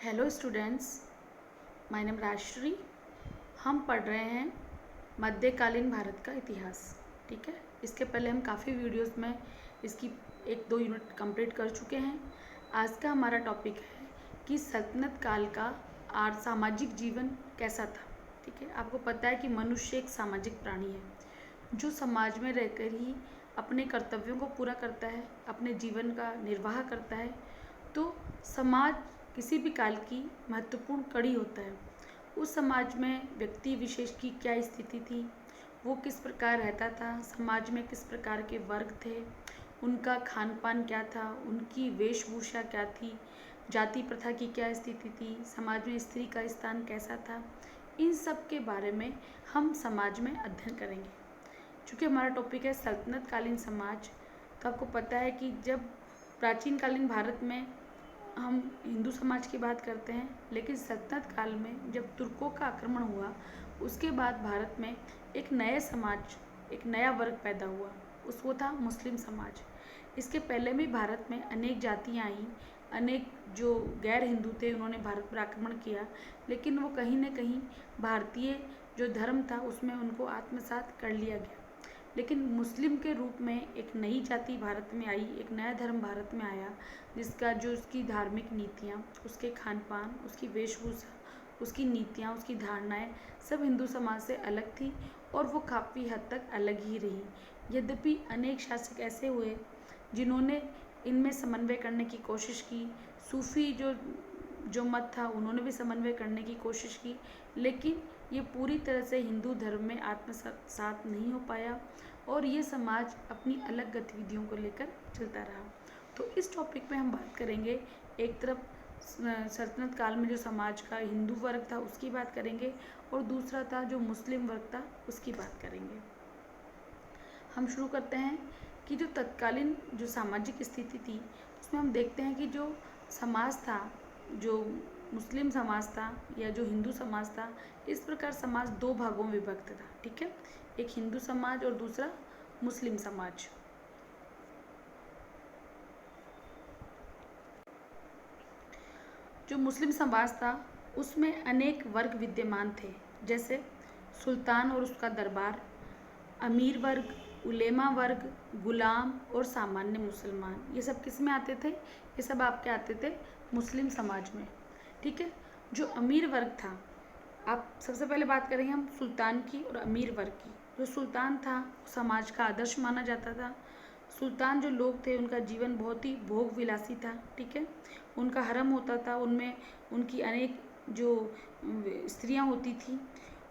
Hello students, my name Rajshree. हम पढ़ रहे हैं मध्यकालीन भारत का इतिहास। ठीक है, इसके पहले हम काफ़ी वीडियोस में इसकी 1-2 यूनिट कंप्लीट कर चुके हैं। आज का हमारा टॉपिक है कि सल्तनत काल का सामाजिक जीवन कैसा था। ठीक है, आपको पता है कि मनुष्य एक सामाजिक प्राणी है जो समाज में रहकर ही अपने कर्तव्यों को पूरा करता है, अपने जीवन का निर्वाह करता है। तो समाज किसी भी काल की महत्वपूर्ण कड़ी होता है। उस समाज में व्यक्ति विशेष की क्या स्थिति थी, वो किस प्रकार रहता था, समाज में किस प्रकार के वर्ग थे, उनका खान पान क्या था, उनकी वेशभूषा क्या थी, जाति प्रथा की क्या स्थिति थी, समाज में स्त्री का स्थान कैसा था, इन सब के बारे में हम समाज में अध्ययन करेंगे। चूँकि हमारा टॉपिक है सल्तनत कालीन समाज, तो आपको पता है कि जब प्राचीन कालीन भारत में हम हिंदू समाज की बात करते हैं, लेकिन सल्तनत काल में जब तुर्कों का आक्रमण हुआ, उसके बाद भारत में एक नए समाज, एक नया वर्ग पैदा हुआ। वो था मुस्लिम समाज। इसके पहले भी भारत में अनेक जातियाँ आईं, अनेक जो गैर हिंदू थे उन्होंने भारत पर आक्रमण किया, लेकिन वो कहीं न कहीं भारतीय जो धर्म था उसमें उनको आत्मसात कर लिया गया। लेकिन मुस्लिम के रूप में एक नई जाति भारत में आई, एक नया धर्म भारत में आया, जिसका जो उसकी धार्मिक नीतियाँ, उसके खान पान, उसकी वेशभूषा, उसकी नीतियाँ, उसकी धारणाएं सब हिंदू समाज से अलग थी और वो काफ़ी हद तक अलग ही रही। यद्यपि अनेक शासक ऐसे हुए जिन्होंने इनमें समन्वय करने की कोशिश की। सूफी जो मत था उन्होंने भी समन्वय करने की कोशिश की, लेकिन ये पूरी तरह से हिंदू धर्म में आत्मसात नहीं हो पाया और ये समाज अपनी अलग गतिविधियों को लेकर चलता रहा। तो इस टॉपिक में हम बात करेंगे, एक तरफ सल्तनत काल में जो समाज का हिंदू वर्ग था उसकी बात करेंगे और दूसरा था जो मुस्लिम वर्ग था उसकी बात करेंगे। हम शुरू करते हैं कि जो तत्कालीन जो सामाजिक स्थिति थी उसमें हम देखते हैं कि जो समाज था, जो मुस्लिम समाज था या जो हिंदू समाज था, इस प्रकार समाज 2 भागों में विभक्त था। ठीक है, एक हिंदू समाज और दूसरा मुस्लिम समाज। जो मुस्लिम समाज था उसमें अनेक वर्ग विद्यमान थे, जैसे सुल्तान और उसका दरबार, अमीर वर्ग, उलेमा वर्ग, गुलाम और सामान्य मुसलमान। ये सब किस में आते थे? ये सब आपके आते थे मुस्लिम समाज में। ठीक है, जो अमीर वर्ग था, आप सबसे पहले बात करेंगे हम सुल्तान की और अमीर वर्ग की। जो सुल्तान था समाज का आदर्श माना जाता था। सुल्तान जो लोग थे उनका जीवन बहुत ही भोग विलासी था। ठीक है, उनका हरम होता था, उनमें उनकी अनेक जो स्त्रियां होती थी।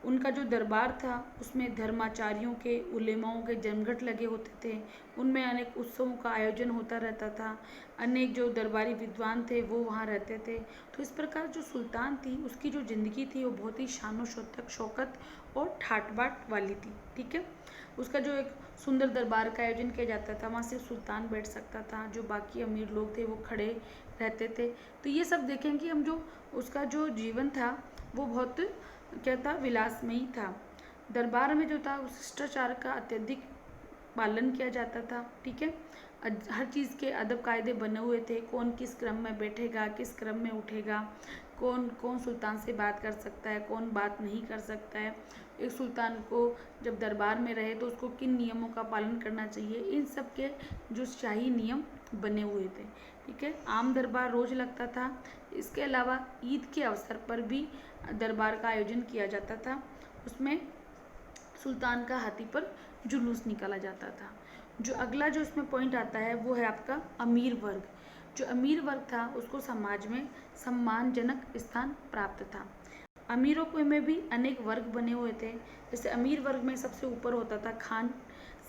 उनका जो दरबार था उसमें धर्माचार्यों के, उलेमाओं के जमघट लगे होते थे, उनमें अनेक उत्सवों का आयोजन होता रहता था, अनेक जो दरबारी विद्वान थे वो वहाँ रहते थे। तो इस प्रकार जो सुल्तान थी उसकी जो ज़िंदगी थी वो बहुत ही शानो शौकत और ठाट बाट वाली थी। ठीक है, उसका जो एक सुंदर दरबार का आयोजन किया जाता था, वहाँ सिर्फ सुल्तान बैठ सकता था, जो बाकी अमीर लोग थे वो खड़े रहते थे। तो ये सब देखें कि हम जो उसका जो जीवन था वो बहुत क्या था, विलासमयी था। दरबार में जो था शिष्टाचार का अत्यधिक पालन किया जाता था। ठीक है, हर चीज़ के अदब कायदे बने हुए थे, कौन किस क्रम में बैठेगा, किस क्रम में उठेगा, कौन कौन सुल्तान से बात कर सकता है, कौन बात नहीं कर सकता है, एक सुल्तान को जब दरबार में रहे तो उसको किन नियमों का पालन करना चाहिए, इन सब के जो शाही नियम बने हुए थे। ठीक है, आम दरबार रोज लगता था। इसके अलावा ईद के अवसर पर भी दरबार का आयोजन किया जाता था। उसमें सुल्तान का हाथी पर जुलूस निकाला जाता था। जो अगला जो इसमें पॉइंट आता है वो है आपका अमीर वर्ग। जो अमीर वर्ग था उसको समाज में सम्मानजनक स्थान प्राप्त था। अमीरों को में भी अनेक वर्ग बने हुए थे। जैसे अमीर वर्ग में सबसे ऊपर होता था खान,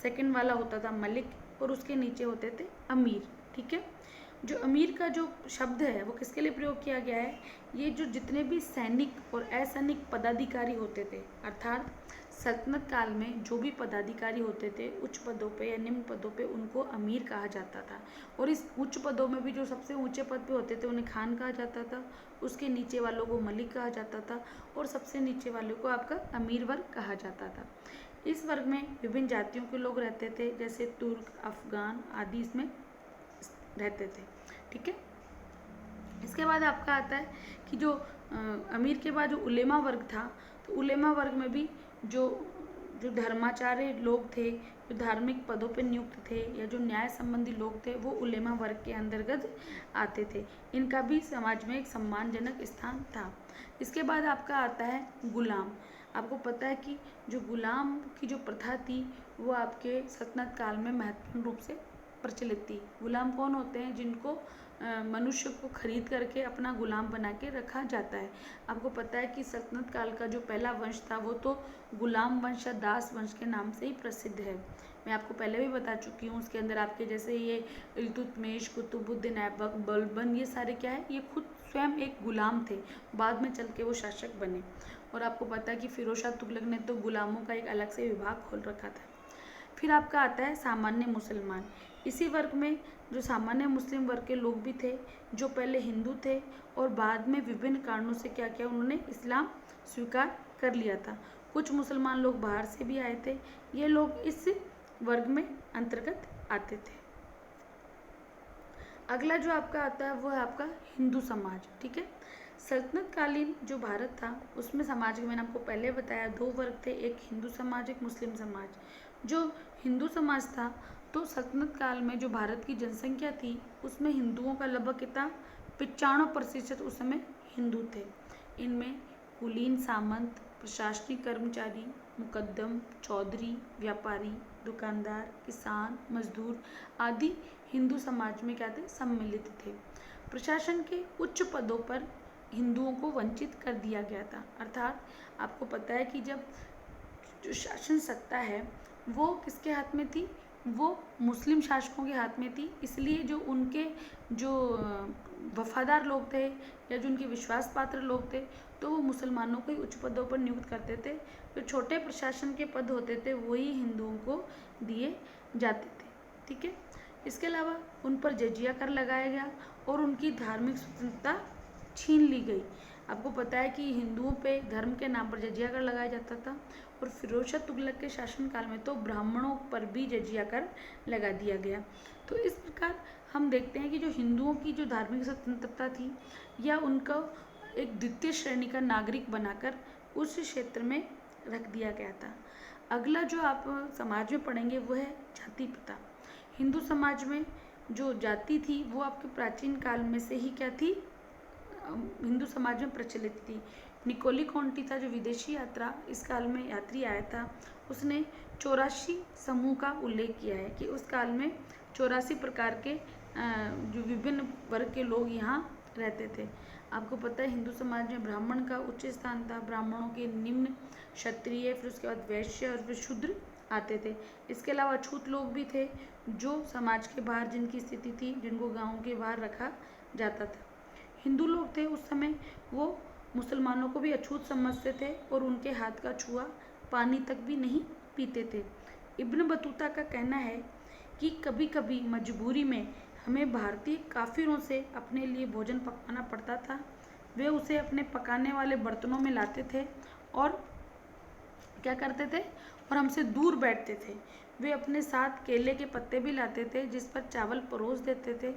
सेकंड वाला होता था मलिक और उसके नीचे होते थे अमीर। ठीक है, जो अमीर का जो शब्द है वो किसके लिए प्रयोग किया गया है? ये जो जितने भी सैनिक और असैनिक पदाधिकारी होते थे, अर्थात सल्तनत काल में जो भी पदाधिकारी होते थे उच्च पदों पे या निम्न पदों पे, उनको अमीर कहा जाता था। और इस उच्च पदों में भी जो सबसे ऊंचे पद पे होते थे उन्हें खान कहा जाता था, उसके नीचे वालों को मलिक कहा जाता था और सबसे नीचे वालों को आपका अमीर वर्ग कहा जाता था। इस वर्ग में विभिन्न जातियों के लोग रहते थे, जैसे तुर्क, अफगान आदि इसमें रहते थे। ठीक है, इसके बाद आपका आता है कि जो अमीर के बाद जो उलेमा वर्ग था, तो उलेमा वर्ग में भी जो जो धर्माचार्य लोग थे, जो धार्मिक पदों पर नियुक्त थे या जो न्याय संबंधी लोग थे, वो उलेमा वर्ग के अंतर्गत आते थे। इनका भी समाज में एक सम्मानजनक स्थान था। इसके बाद आपका आता है गुलाम। आपको पता है कि जो गुलाम की जो प्रथा थी वो आपके सल्तनत काल में महत्वपूर्ण रूप से प्रचलित थी। गुलाम कौन होते हैं? जिनको मनुष्य को खरीद करके अपना गुलाम बना के रखा जाता है। आपको पता है कि सल्तनत काल का जो पहला वंश था वो तो गुलाम वंश या दास वंश के नाम से ही प्रसिद्ध है। मैं आपको पहले भी बता चुकी हूँ। उसके अंदर आपके जैसे ये इल्तुतमिश, कुतुबुद्दीन ऐबक, बलबन, ये सारे क्या है, ये खुद स्वयं एक गुलाम थे, बाद में चल के वो शासक बने। और आपको पता है कि फिरोज शाह तुगलक ने तो गुलामों का एक अलग से विभाग खोल रखा था। फिर आपका आता है सामान्य मुसलमान। इसी वर्ग में जो सामान्य मुस्लिम वर्ग के लोग भी थे, जो पहले हिंदू थे और बाद में विभिन्न कारणों से क्या किया, उन्होंने इस्लाम स्वीकार कर लिया था। कुछ मुसलमान लोग बाहर से भी आए थे। ये लोग इस वर्ग में अंतर्गत आते थे। अगला जो आपका आता है वो है आपका हिंदू समाज। ठीक है, सल्तनत कालीन जो भारत था उसमें समाज के मैंने आपको पहले बताया 2 वर्ग थे, एक हिंदू समाज, एक मुस्लिम समाज। जो हिंदू समाज था, तो सल्तनत काल में जो भारत की जनसंख्या थी उसमें हिंदुओं का लगभग कितना 95% उस समय हिंदू थे। इनमें कुलीन, सामंत, प्रशासनिक कर्मचारी, मुकद्दम, चौधरी, व्यापारी, दुकानदार, किसान, मजदूर आदि हिंदू समाज में क्या थे, सम्मिलित थे। प्रशासन के उच्च पदों पर हिंदुओं को वंचित कर दिया गया था। अर्थात आपको पता है कि जब जो शासन सत्ता है वो किसके हाथ में थी, वो मुस्लिम शासकों के हाथ में थी। इसलिए जो उनके जो वफादार लोग थे या जो उनके विश्वास पात्र लोग थे, तो वो मुसलमानों को ही उच्च पदों पर नियुक्त करते थे। जो छोटे प्रशासन के पद होते थे वही हिंदुओं को दिए जाते थे। ठीक है, इसके अलावा उन पर जजिया कर लगाया गया और उनकी धार्मिक स्वतंत्रता छीन ली गई। आपको पता है कि हिंदुओं पे धर्म के नाम पर जजिया कर लगाया जाता था। और फिरोज शाह तुगलक के शासनकाल में तो ब्राह्मणों पर भी जजिया कर लगा दिया गया। तो इस प्रकार हम देखते हैं कि जो हिंदुओं की जो धार्मिक स्वतंत्रता थी या उनको एक द्वितीय श्रेणी का नागरिक बनाकर उस क्षेत्र में रख दिया गया था। अगला जो आप समाज में पढ़ेंगे वो है जाति प्रथा। हिंदू समाज में जो जाति थी वो आपके प्राचीन काल में से ही क्या थी, हिंदू समाज में प्रचलित थी। निकोली कॉन्टी था जो विदेशी यात्रा इस काल में यात्री आया था, उसने 84 समूह का उल्लेख किया है कि उस काल में 84 प्रकार के जो विभिन्न वर्ग के लोग यहाँ रहते थे। आपको पता है हिंदू समाज में ब्राह्मण का उच्च स्थान था, ब्राह्मणों के निम्न, क्षत्रिय, फिर उसके बाद वैश्य और फिर शूद्र आते थे। इसके अलावा अछूत लोग भी थे जो समाज के बाहर जिनकी स्थिति थी, जिनको गाँव के बाहर रखा जाता था। हिंदू लोग थे उस समय, वो मुसलमानों को भी अछूत समझते थे और उनके हाथ का छुआ पानी तक भी नहीं पीते थे। इब्न बतूता का कहना है कि कभी कभी मजबूरी में हमें भारतीय काफिरों से अपने लिए भोजन पकाना पड़ता था। वे उसे अपने पकाने वाले बर्तनों में लाते थे और क्या करते थे, और हमसे दूर बैठते थे। वे अपने साथ केले के पत्ते भी लाते थे जिस पर चावल परोस देते थे।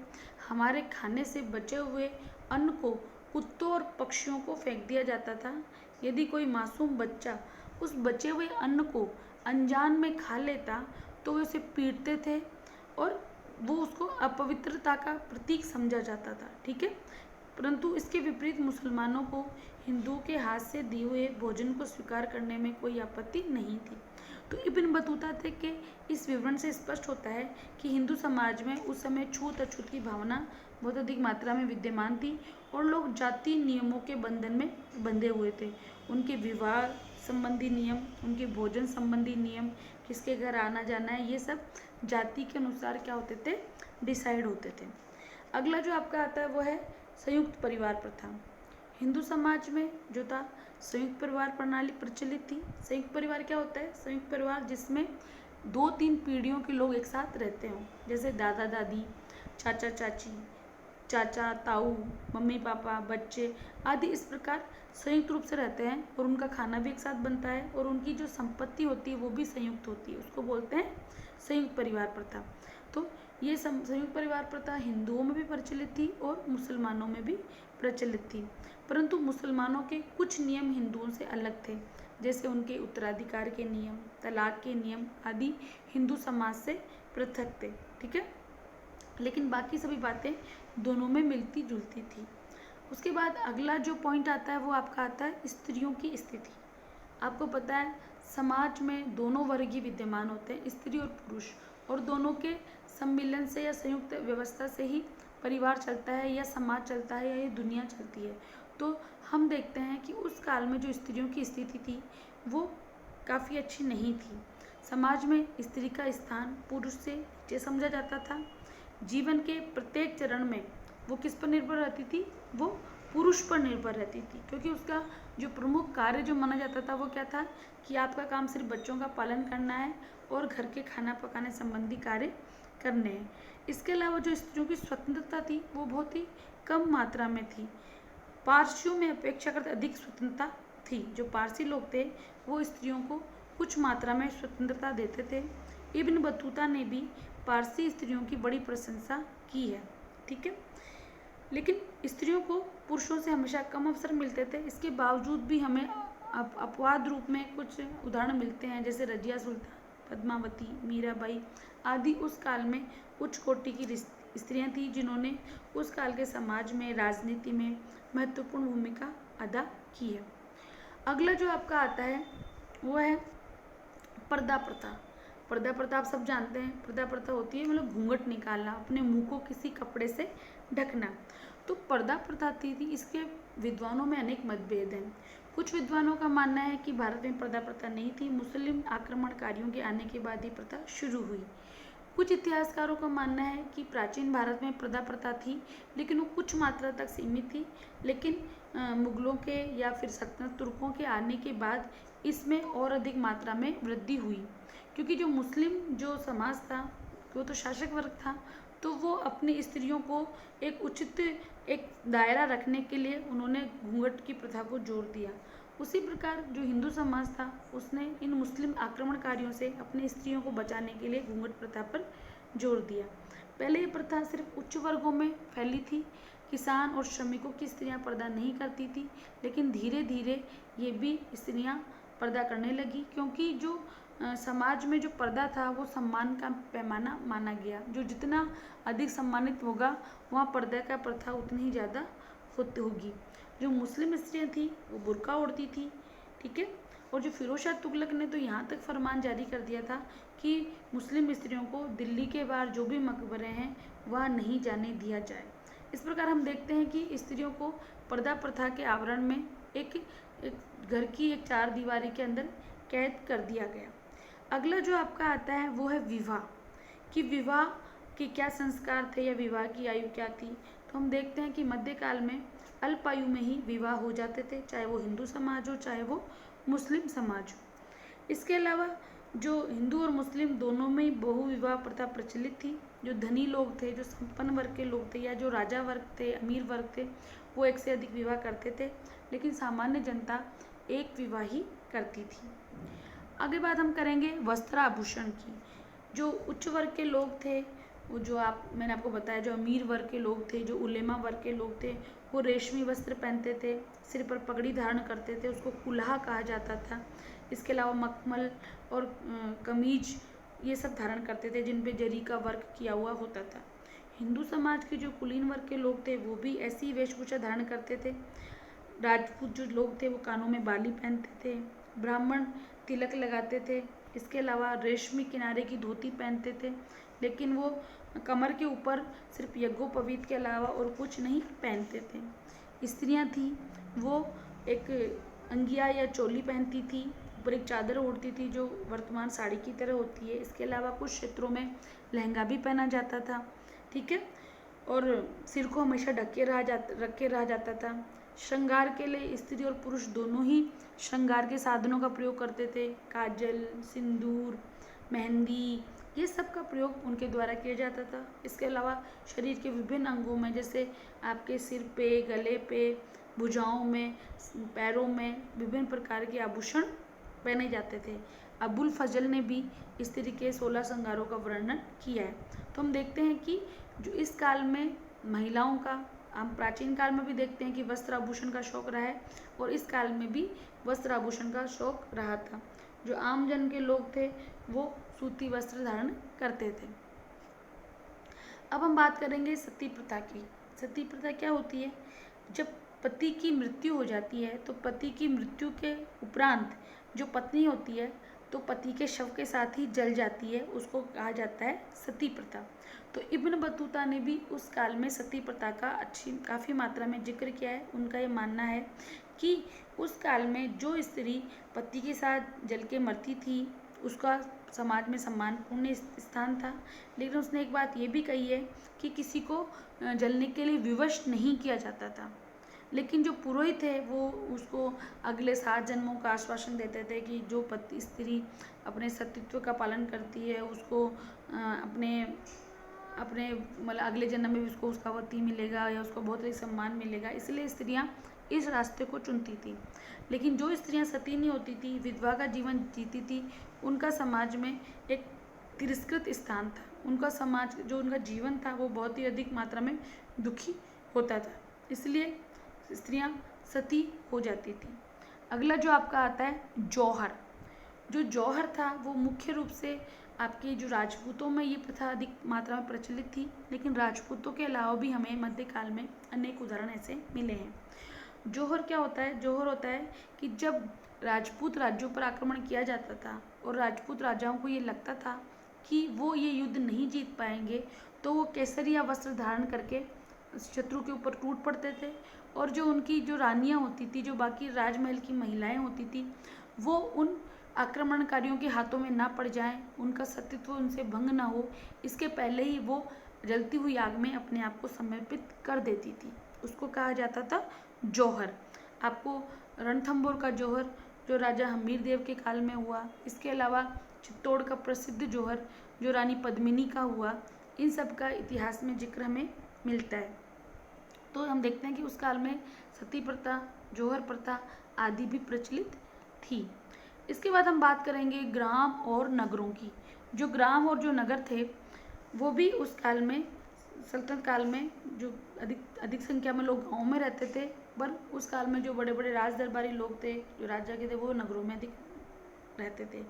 हमारे खाने से बचे हुए अन्न को कुत्तों और पक्षियों को फेंक दिया जाता था। यदि कोई मासूम बच्चा उस बचे हुए अन्न को अनजान में खा लेता तो वे उसे पीटते थे और वो उसको अपवित्रता का प्रतीक समझा जाता था। ठीक है, परंतु इसके विपरीत मुसलमानों को हिंदुओं के हाथ से दिए हुए भोजन को स्वीकार करने में कोई आपत्ति नहीं थी। तो इब्न बतूता थे कि इस विवरण से स्पष्ट होता है कि हिंदू समाज में उस समय छूत अछूत की भावना बहुत अधिक मात्रा में विद्यमान थी और लोग जाति नियमों के बंधन में बंधे हुए थे। उनके विवाह संबंधी नियम, उनके भोजन संबंधी नियम, किसके घर आना जाना है, ये सब जाति के अनुसार क्या होते थे, डिसाइड होते थे। अगला जो आपका आता है वो है संयुक्त परिवार प्रथा। हिंदू समाज में जो था संयुक्त परिवार प्रणाली प्रचलित थी। संयुक्त परिवार क्या होता है, संयुक्त परिवार जिसमें 2-3 पीढ़ियों के लोग एक साथ रहते हों, जैसे दादा दादी, चाचा चाची, चाचा ताऊ, मम्मी पापा, बच्चे आदि इस प्रकार संयुक्त रूप से रहते हैं और उनका खाना भी एक साथ बनता है और उनकी जो संपत्ति होती है वो भी संयुक्त होती है, उसको बोलते हैं संयुक्त परिवार प्रथा। तो ये संयुक्त परिवार प्रथा हिंदुओं में भी प्रचलित थी और मुसलमानों में भी प्रचलित थी, परंतु मुसलमानों के कुछ नियम हिंदुओं से अलग थे, जैसे उनके उत्तराधिकार के नियम, तलाक के नियम आदि हिंदू समाज से पृथक थे। ठीक है, लेकिन बाकी सभी बातें दोनों में मिलती जुलती थी। उसके बाद अगला जो पॉइंट आता है वो आपका आता है स्त्रियों की स्थिति। आपको पता है समाज में दोनों वर्ग ही विद्यमान होते हैं, स्त्री और पुरुष, और दोनों के सम्मिलन से या संयुक्त व्यवस्था से ही परिवार चलता है या समाज चलता है या ये दुनिया चलती है। तो हम देखते हैं कि उस काल में जो स्त्रियों की स्थिति थी वो काफ़ी अच्छी नहीं थी। समाज में स्त्री का स्थान पुरुष से नीचे समझा जाता था। जीवन के प्रत्येक चरण में वो किस पर निर्भर रहती थी, वो पुरुष पर निर्भर रहती थी, क्योंकि उसका जो प्रमुख कार्य जो माना जाता था वो क्या था कि आपका काम सिर्फ बच्चों का पालन करना है और घर के खाना पकाने संबंधी कार्य करने हैं। इसके अलावा जो स्त्रियों की स्वतंत्रता थी वो बहुत ही कम मात्रा में थी। पारसियों में अपेक्षाकृत अधिक स्वतंत्रता थी। जो पारसी लोग थे वो स्त्रियों को कुछ मात्रा में स्वतंत्रता देते थे। इब्न बतूता ने भी पारसी स्त्रियों की बड़ी प्रशंसा की है। ठीक है, लेकिन स्त्रियों को पुरुषों से हमेशा कम अवसर मिलते थे। इसके बावजूद भी हमें अपवाद रूप में कुछ उदाहरण मिलते हैं, जैसे रजिया सुल्तान, पद्मावती, मीराबाई आदि उस काल में उच्च कोटि की स्त्रियां थीं जिन्होंने उस काल के समाज में, राजनीति में महत्वपूर्ण भूमिका अदा की है। अगला जो आपका आता है वो है पर्दा प्रथा। पर्दा प्रथा आप सब जानते हैं। पर्दा प्रथा होती है मतलब घूंघट निकालना, अपने मुंह को किसी कपड़े से ढकना। तो पर्दा प्रथा थी इसके विद्वानों में अनेक मतभेद हैं। कुछ विद्वानों का मानना है कि भारत में पर्दा प्रथा नहीं थी, मुस्लिम आक्रमणकारियों के आने के बाद ही प्रथा शुरू हुई। कुछ इतिहासकारों का मानना है कि प्राचीन भारत में पर्दा प्रथा थी, लेकिन वो कुछ मात्रा तक सीमित थी, लेकिन मुगलों के या फिर सल्तनत तुर्कों के आने के बाद इसमें और अधिक मात्रा में वृद्धि हुई, क्योंकि जो मुस्लिम जो समाज था वो तो शासक वर्ग था, तो वो अपनी स्त्रियों को एक उचित एक दायरा रखने के लिए उन्होंने घूंघट की प्रथा को जोड़ दिया। उसी प्रकार जो हिंदू समाज था उसने इन मुस्लिम आक्रमणकारियों से अपनी स्त्रियों को बचाने के लिए घूंघट प्रथा पर जोर दिया। पहले ये प्रथा सिर्फ उच्च वर्गों में फैली थी, किसान और श्रमिकों की स्त्रियां पर्दा नहीं करती थी, लेकिन धीरे धीरे ये भी स्त्रियां पर्दा करने लगी, क्योंकि जो समाज में जो पर्दा था वो सम्मान का पैमाना माना गया। जो जितना अधिक सम्मानित होगा वहाँ पर्दा का प्रथा उतनी ही ज़्यादा होगी। जो मुस्लिम स्त्रियाँ थी वो बुर्का ओढ़ती थी। ठीक है, और जो फिरोज शाह तुगलक ने तो यहाँ तक फरमान जारी कर दिया था कि मुस्लिम स्त्रियों को दिल्ली के बाहर जो भी मकबरे हैं वहाँ नहीं जाने दिया जाए। इस प्रकार हम देखते हैं कि स्त्रियों को पर्दा प्रथा के आवरण में एक घर की एक चार दीवारी के अंदर कैद कर दिया गया। अगला जो आपका आता है वो है विवाह, कि विवाह के क्या संस्कार थे या विवाह की आयु क्या थी। तो हम देखते हैं कि मध्यकाल में अल्प आयु में ही विवाह हो जाते थे, चाहे वो हिंदू समाज हो चाहे वो मुस्लिम समाज हो। इसके अलावा जो हिंदू और मुस्लिम दोनों में बहु विवाह प्रथा प्रचलित थी। जो धनी लोग थे, जो संपन्न वर्ग के लोग थे या जो राजा वर्ग थे, अमीर वर्ग थे, वो एक से अधिक विवाह करते थे, लेकिन सामान्य जनता एक विवाह ही करती थी। आगे बात हम करेंगे वस्त्र आभूषण की। जो उच्च वर्ग के लोग थे, वो जो मैंने आपको बताया, जो अमीर वर्ग के लोग थे, जो उलेमा वर्ग के लोग थे, वो रेशमी वस्त्र पहनते थे, सिर पर पगड़ी धारण करते थे, उसको कुल्हा कहा जाता था। इसके अलावा मखमल और कमीज ये सब धारण करते थे, जिन पे जरी का वर्क किया हुआ होता था। हिंदू समाज के जो कुलीन वर्ग के लोग थे वो भी ऐसी वेशभूषा धारण करते थे। राजपूत जो लोग थे वो कानों में बाली पहनते थे, ब्राह्मण तिलक लगाते थे। इसके अलावा रेशमी किनारे की धोती पहनते थे, लेकिन वो कमर के ऊपर सिर्फ यज्ञोपवीत के अलावा और कुछ नहीं पहनते थे। स्त्रियां थी वो एक अंगिया या चोली पहनती थी, ऊपर एक चादर ओढ़ती थी जो वर्तमान साड़ी की तरह होती है। इसके अलावा कुछ क्षेत्रों में लहंगा भी पहना जाता था। ठीक है, और सिर को हमेशा रख के रहा जाता था। श्रृंगार के लिए स्त्री और पुरुष दोनों ही श्रृंगार के साधनों का प्रयोग करते थे। काजल, सिंदूर, मेहंदी, ये सब का प्रयोग उनके द्वारा किया जाता था। इसके अलावा शरीर के विभिन्न अंगों में, जैसे आपके सिर पे, गले पे, भुजाओं में, पैरों में विभिन्न प्रकार के आभूषण पहने जाते थे। अबुल फजल ने भी स्त्री के 16 श्रृंगारों का वर्णन किया है। तो तो हम देखते हैं कि जो इस काल में महिलाओं का, हम प्राचीन काल में भी देखते हैं कि वस्त्र आभूषण का शौक रहा है और इस काल में भी वस्त्र आभूषण का शौक रहा था। जो आम जन के लोग थे वो सूती वस्त्र धारण करते थे। अब हम बात करेंगे सती प्रथा की। सती प्रथा क्या होती है? जब पति की मृत्यु हो जाती है तो पति की मृत्यु के उपरांत जो पत्नी होती है तो पति के शव के साथ ही जल जाती है, उसको कहा जाता है सती प्रथा। तो इब्न बतूता ने भी उस काल में सती प्रथा का काफ़ी मात्रा में जिक्र किया है। उनका ये मानना है कि उस काल में जो स्त्री पति के साथ जल के मरती थी उसका समाज में सम्मानपूर्ण स्थान था। लेकिन उसने एक बात ये भी कही है कि किसी को जलने के लिए विवश नहीं किया जाता था। लेकिन जो पुरोहित थे वो उसको अगले 7 जन्मों का आश्वासन देते थे कि जो पति स्त्री अपने सतीत्व का पालन करती है उसको अपने मतलब अगले जन्म में भी उसको उसका पति मिलेगा या उसको बहुत ही सम्मान मिलेगा। इसलिए स्त्रियां इस रास्ते को चुनती थी। लेकिन जो स्त्रियां सती नहीं होती थी, विधवा का जीवन जीती थी, उनका समाज में एक तिरस्कृत स्थान था। उनका समाज, जो उनका जीवन था वो बहुत ही अधिक मात्रा में दुखी होता था। इसलिए स्त्रियां सती हो जाती थी। अगला जो आपका आता है जौहर। जो जौहर था वो मुख्य रूप से आपके जो राजपूतों में ये प्रथा अधिक मात्रा में प्रचलित थी। लेकिन राजपूतों के अलावा भी हमें मध्यकाल में अनेक उदाहरण ऐसे मिले हैं। जौहर क्या होता है? जौहर होता है कि जब राजपूत राज्यों पर आक्रमण किया जाता था और राजपूत राजाओं को ये लगता था कि वो ये युद्ध नहीं जीत पाएंगे तो वो केसरिया वस्त्र धारण करके शत्रु के ऊपर टूट पड़ते थे। और जो उनकी जो रानियां होती थी, जो बाकी राजमहल की महिलाएं होती थी, वो उन आक्रमणकारियों के हाथों में ना पड़ जाएं, उनका सतीत्व उनसे भंग ना हो, इसके पहले ही वो जलती हुई आग में अपने आप को समर्पित कर देती थी। उसको कहा जाता था जौहर। आपको रणथंभौर का जौहर जो राजा हमीर देव के काल में हुआ, इसके अलावा चित्तौड़ का प्रसिद्ध जौहर जो रानी पद्मिनी का हुआ, इन सब का इतिहास में जिक्र हमें मिलता है। तो हम देखते हैं कि उस काल में सती प्रथा, जौहर प्रथा आदि भी प्रचलित थी। इसके बाद हम बात करेंगे ग्राम और नगरों की। जो ग्राम और जो नगर थे वो भी उस काल में, सल्तनत काल में, जो अधिक संख्या में लोग गाँव में रहते थे, पर उस काल में जो बड़े बड़े राज दरबारी लोग थे, जो राजा के थे, वो नगरों में अधिक रहते थे।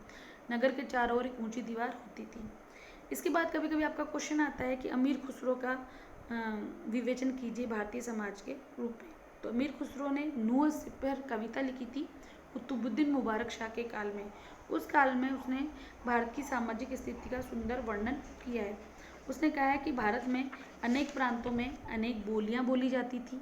नगर के चारों ओर एक ऊंची दीवार होती थी। इसके बाद कभी कभी आपका क्वेश्चन आता है कि अमीर खुसरो का विवेचन कीजिए भारतीय समाज के रूप में। तो अमीर खुसरो ने नूह सिपर कविता लिखी थी कुतुबुद्दीन मुबारक शाह के काल में। उस काल में उसने भारत की सामाजिक स्थिति का सुंदर वर्णन किया है। उसने कहा है कि भारत में अनेक प्रांतों में अनेक बोलियां बोली जाती थी।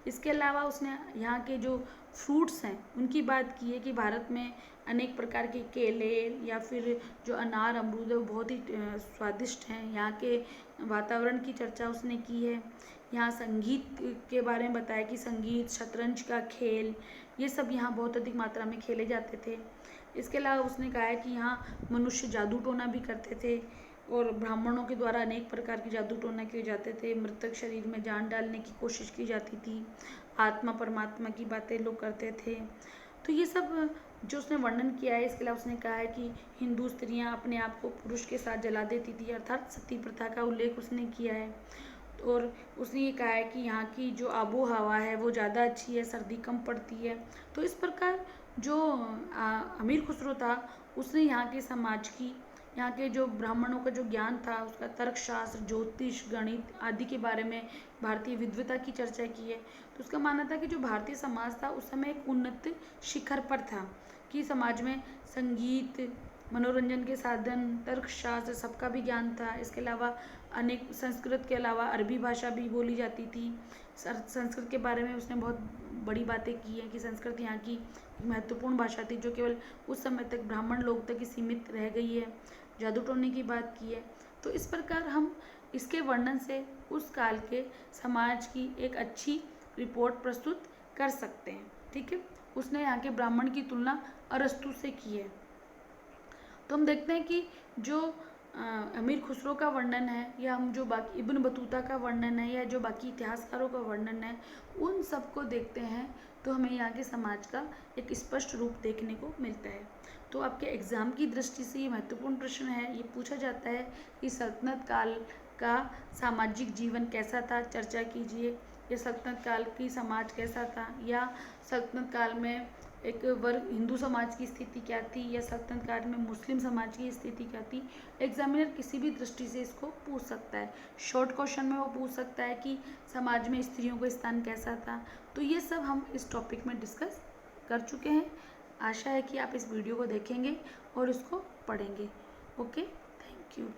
इसके अलावा उसने यहाँ के जो फ्रूट्स हैं उनकी बात की है कि भारत में अनेक प्रकार के केले या फिर जो अनार, अमरूद है वो बहुत ही स्वादिष्ट हैं। यहाँ के वातावरण की चर्चा उसने की है। यहाँ संगीत के बारे में बताया कि संगीत, शतरंज का खेल, ये सब यहाँ बहुत अधिक मात्रा में खेले जाते थे। इसके अलावा उसने कहा है कि यहाँ मनुष्य जादू टोना भी करते थे और ब्राह्मणों के द्वारा अनेक प्रकार के जादू टोना किए जाते थे। मृतक शरीर में जान डालने की कोशिश की जाती थी। आत्मा परमात्मा की बातें लोग करते थे। तो ये सब जो उसने वर्णन किया है। इसके अलावा उसने कहा है कि हिंदू स्त्रियां अपने आप को पुरुष के साथ जला देती थी, अर्थात सती प्रथा का उल्लेख उसने किया है। और उसने ये कहा है कि यहाँ की जो आबो हवा है वो ज़्यादा अच्छी है, सर्दी कम पड़ती है। तो इस प्रकार जो अमीर खुसरो था उसने यहाँ के समाज की, यहाँ के जो ब्राह्मणों का जो ज्ञान था उसका, तर्कशास्त्र, ज्योतिष, गणित आदि के बारे में भारतीय विद्वता की चर्चा की है। तो उसका मानना था कि जो भारतीय समाज था उस समय एक उन्नत शिखर पर था, कि समाज में संगीत, मनोरंजन के साधन, तर्कशास्त्र सबका भी ज्ञान था। इसके अलावा अनेक संस्कृत के अलावा अरबी भाषा भी बोली जाती थी। संस्कृत के बारे में उसने बहुत बड़ी बातें की हैं कि संस्कृत यहाँ की महत्वपूर्ण भाषा थी जो केवल उस समय तक ब्राह्मण लोग तक ही सीमित रह गई है। जादू टोने की बात की है। तो इस प्रकार हम इसके वर्णन से उस काल के समाज की एक अच्छी रिपोर्ट प्रस्तुत कर सकते हैं। ठीक है, उसने यहाँ के ब्राह्मण की तुलना अरस्तु से की है। तो हम देखते हैं कि जो अमीर खुसरो का वर्णन है या हम जो बाकी इब्न बतूता का वर्णन है या जो बाकी इतिहासकारों का वर्णन है, उन सबको देखते हैं तो हमें यहाँ के समाज का एक स्पष्ट रूप देखने को मिलता है। तो आपके एग्ज़ाम की दृष्टि से ये महत्वपूर्ण प्रश्न है। ये पूछा जाता है कि सल्तनत काल का सामाजिक जीवन कैसा था, चर्चा कीजिए। या सल्तनत काल की समाज कैसा था, या सल्तनत काल में एक वर्ग हिंदू समाज की स्थिति क्या थी, या सल्तनत काल में मुस्लिम समाज की स्थिति क्या थी। एग्जामिनर किसी भी दृष्टि से इसको पूछ सकता है। शॉर्ट क्वेश्चन में वो पूछ सकता है कि समाज में स्त्रियों का स्थान कैसा था। तो ये सब हम इस टॉपिक में डिस्कस कर चुके हैं। आशा है कि आप इस वीडियो को देखेंगे और इसको पढ़ेंगे। Okay, thank you.